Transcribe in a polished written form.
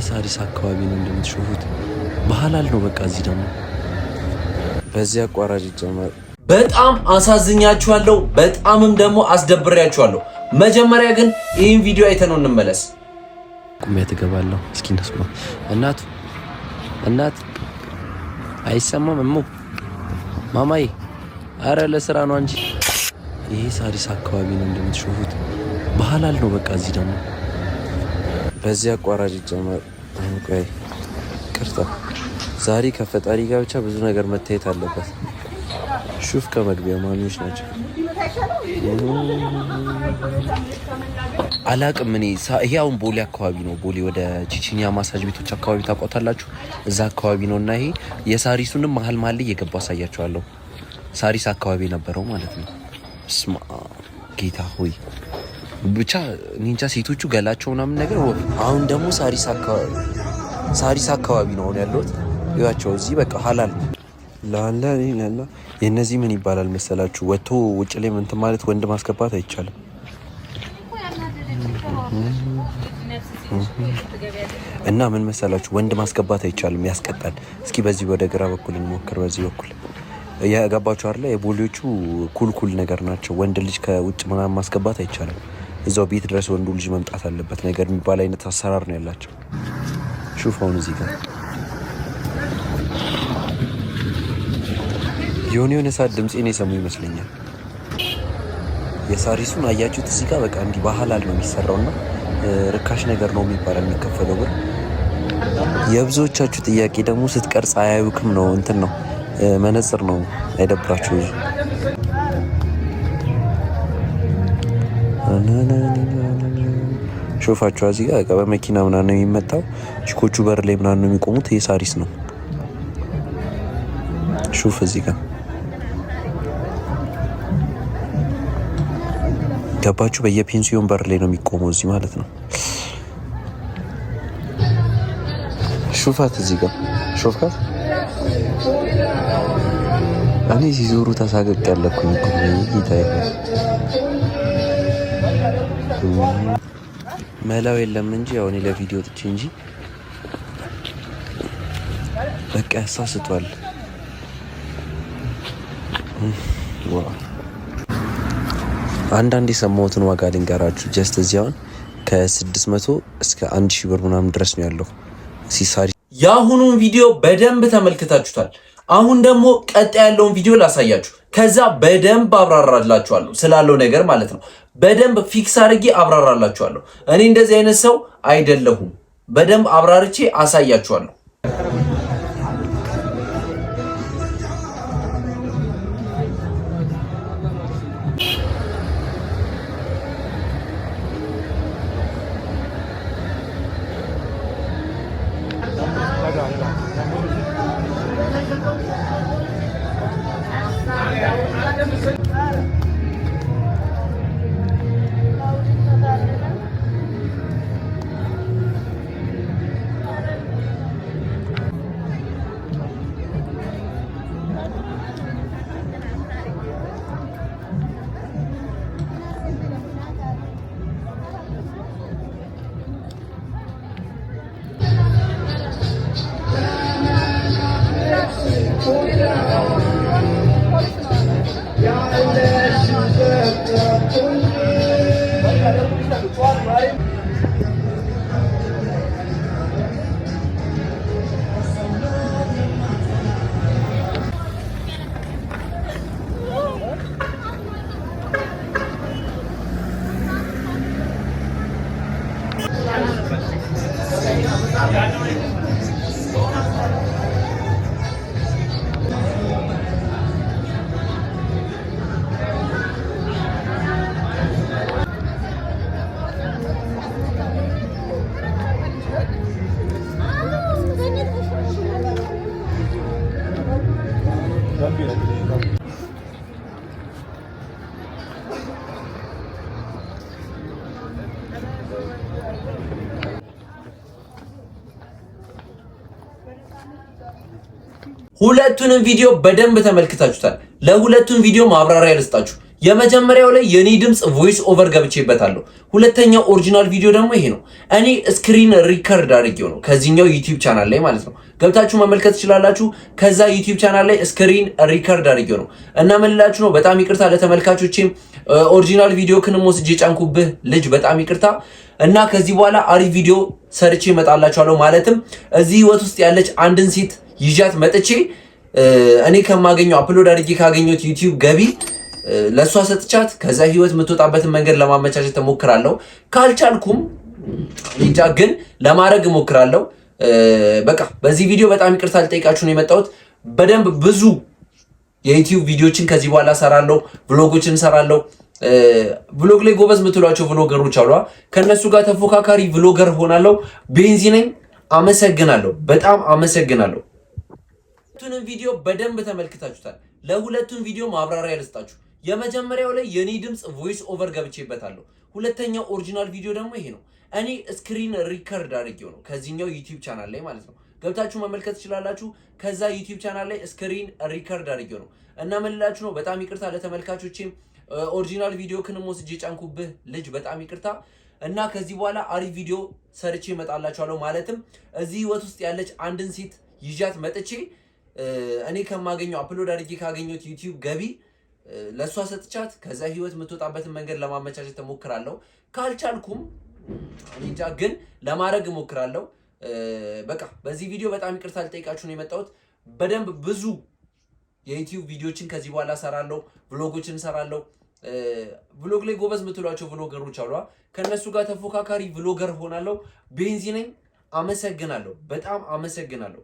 ሳሪስ አካባቢ ነው እንደምትሾፉት ባህላል ነው። በቃ እዚህ ደግሞ በዚህ አቋራጭ ጀመር። በጣም አሳዝኛችኋለሁ፣ በጣምም ደግሞ አስደብሬያችኋለሁ። መጀመሪያ ግን ይህን ቪዲዮ አይተነው እንመለስ። ቁሚያ ትገባለሁ። እስኪ እንስማ። እናት አይሰማም እሙ ማማዬ፣ አረ ለስራ ነው እንጂ ይሄ ሳሪስ አካባቢ ነው እንደምትሾፉት ባህላል ነው። በቃ እዚህ ደግሞ በዚህ አቋራጭ ጀመር። ቆይ ቅርታ፣ ዛሬ ከፈጣሪ ጋር ብቻ ብዙ ነገር መታየት አለበት። ሹፍ ከመግቢያ ማሚዎች ናቸው። አላቅም እኔ ይሄ አሁን ቦሌ አካባቢ ነው። ቦሌ ወደ ቺቺኒያ ማሳጅ ቤቶች አካባቢ ታውቋታላችሁ። እዛ አካባቢ ነው እና ይሄ የሳሪሱንም መሀል ላይ እየገባ አሳያችኋለሁ። ሳሪስ አካባቢ የነበረው ማለት ነው። ስማ ጌታ ሆይ ብቻ ኒንጃ ሴቶቹ ገላቸው ምናምን ነገር። አሁን ደግሞ ሳሪስ አካባቢ ነው ያለሁት። ይዋቸው እዚህ በቃ ሐላል ላላ የነዚህ ምን ይባላል መሰላችሁ? ወጥቶ ውጭ ላይ እንትን ማለት ወንድ ማስገባት አይቻልም። እና ምን መሰላችሁ ወንድ ማስገባት አይቻልም፣ ያስቀጣል። እስኪ በዚህ ወደ ግራ በኩል እንሞክር። በዚህ በኩል ያገባችሁ አይደለ? የቦሌዎቹ ኩል ነገር ናቸው። ወንድ ልጅ ከውጭ ምናምን ማስገባት አይቻልም። እዛው ቤት ድረስ ወንዱ ልጅ መምጣት አለበት ነገር የሚባል አይነት አሰራር ነው ያላቸው። ሹፋውን እዚህ ጋር የሆነ ሰዓት ድምፄን የሰሙ ይመስለኛል። የሳሪሱን አያችሁት? እዚህ ጋር በቃ እንዲህ ባህላል ነው የሚሰራውና ርካሽ ነገር ነው የሚባለው የሚከፈለው ብር። የብዙዎቻችሁ ጥያቄ ደግሞ ስትቀርጽ አያዩክም ነው እንትን ነው መነጽር ነው አይደብራችሁ? ሾፋችሁ እዚህ ጋር በመኪና ምናምን ነው የሚመጣው። ቺኮቹ በር ላይ ምናምን ነው የሚቆሙት። ይሄ ሳሪስ ነው። ሹፍ እዚህ ጋር ገባችሁ? በየፔንሲዮን በር ላይ ነው የሚቆመው እዚህ ማለት ነው። ሹፋት እዚህ ጋር ሾፍካት። እኔ ሲዞሩ ተሳቀቅ ያለኩኝ እኮ ይታይ መላው የለም እንጂ ያው እኔ ለቪዲዮ ጥቼ እንጂ በቃ ያሳስቷል። ዋው! አንዳንድ የሰማሁትን ዋጋ ልንገራችሁ። ጀስት እዚያውን ከ600 እስከ 1000 ብር ምናምን ድረስ ነው ያለው ሲሳሪ። የአሁኑን ቪዲዮ በደንብ ተመልክታችሁታል። አሁን ደግሞ ቀጣይ ያለውን ቪዲዮ ላሳያችሁ። ከዛ በደንብ አብራራላችኋለሁ ስላለው ነገር ማለት ነው። በደንብ ፊክስ አድርጌ አብራራላችኋለሁ። እኔ እንደዚህ አይነት ሰው አይደለሁም። በደንብ አብራርቼ አሳያችኋለሁ። ሁለቱንም ቪዲዮ በደንብ ተመልክታችሁታል። ለሁለቱም ቪዲዮ ማብራሪያ ልስጣችሁ። የመጀመሪያው ላይ የኔ ድምጽ ቮይስ ኦቨር ገብቼበታለሁ። ሁለተኛው ኦሪጂናል ቪዲዮ ደግሞ ይሄ ነው። እኔ ስክሪን ሪከርድ አድርጌው ነው ከዚህኛው ዩቲዩብ ቻናል ላይ ማለት ነው። ገብታችሁ መመልከት ትችላላችሁ። ከዛ ዩቲዩብ ቻናል ላይ ስክሪን ሪከርድ አድርጌው ነው እና ምን ልላችሁ ነው፣ በጣም ይቅርታ ለተመልካቾቼም ኦሪጂናል ቪዲዮ ክንም ወስጄ ጫንኩብህ ልጅ፣ በጣም ይቅርታ እና ከዚህ በኋላ አሪፍ ቪዲዮ ሰርቼ እመጣላችኋለሁ። ማለትም እዚህ ህይወት ውስጥ ያለች አንድን ሴት ይዣት መጥቼ እኔ ከማገኘው አፕሎድ አድርጌ ካገኘሁት ዩቲዩብ ገቢ ለሷ ሰጥቻት ከዛ ህይወት የምትወጣበትን መንገድ ለማመቻቸት እሞክራለሁ። ካልቻልኩም እንጃ ግን ለማድረግ እሞክራለሁ። በቃ በዚህ ቪዲዮ በጣም ይቅርታ ልጠይቃችሁ ነው የመጣሁት። በደንብ ብዙ የዩቲዩብ ቪዲዮችን ከዚህ በኋላ ሰራለሁ፣ ብሎጎችን ሰራለሁ። ብሎግ ላይ ጎበዝ የምትሏቸው ብሎገሮች አሉ። ከነሱ ጋር ተፎካካሪ ብሎገር ሆናለሁ። ቤንዚ ነኝ። አመሰግናለሁ፣ በጣም አመሰግናለሁ። ሁለቱንም ቪዲዮ በደንብ ተመልክታችሁታል። ለሁለቱም ቪዲዮ ማብራሪያ ልስጣችሁ። የመጀመሪያው ላይ የኔ ድምጽ ቮይስ ኦቨር ገብቼበታለሁ። ሁለተኛው ኦሪጂናል ቪዲዮ ደግሞ ይሄ ነው። እኔ ስክሪን ሪከርድ አድርጌው ነው ከዚህኛው ዩቲዩብ ቻናል ላይ ማለት ነው። ገብታችሁ መመልከት ትችላላችሁ። ከዛ ዩቲዩብ ቻናል ላይ ስክሪን ሪከርድ አድርጌው ነው እና ምን ልላችሁ ነው፣ በጣም ይቅርታ ለተመልካቾቼም ኦሪጂናል ቪዲዮ ክንም ወስጄ ጫንኩብህ ልጅ፣ በጣም ይቅርታ እና ከዚህ በኋላ አሪፍ ቪዲዮ ሰርቼ እመጣላችኋለሁ። ማለትም እዚህ ህይወት ውስጥ ያለች አንድን ሴት ይዣት መጥቼ እኔ ከማገኘው አፕሎድ አድርጌ ካገኘሁት ዩቲዩብ ገቢ ለሷ ሰጥቻት ከዛ ህይወት የምትወጣበትን መንገድ ለማመቻቸት እሞክራለሁ። ካልቻልኩም እንጃ ግን ለማድረግ እሞክራለሁ። በቃ በዚህ ቪዲዮ በጣም ይቅርታ ልጠይቃችሁ ነው የመጣሁት። በደንብ ብዙ የዩቲዩብ ቪዲዮችን ከዚህ በኋላ ሰራለሁ፣ ብሎጎችን ሰራለሁ። ብሎግ ላይ ጎበዝ የምትሏቸው ብሎገሮች አሉ። ከነሱ ጋር ተፎካካሪ ብሎገር ሆናለሁ። ቤንዚ ነኝ። አመሰግናለሁ፣ በጣም አመሰግናለሁ።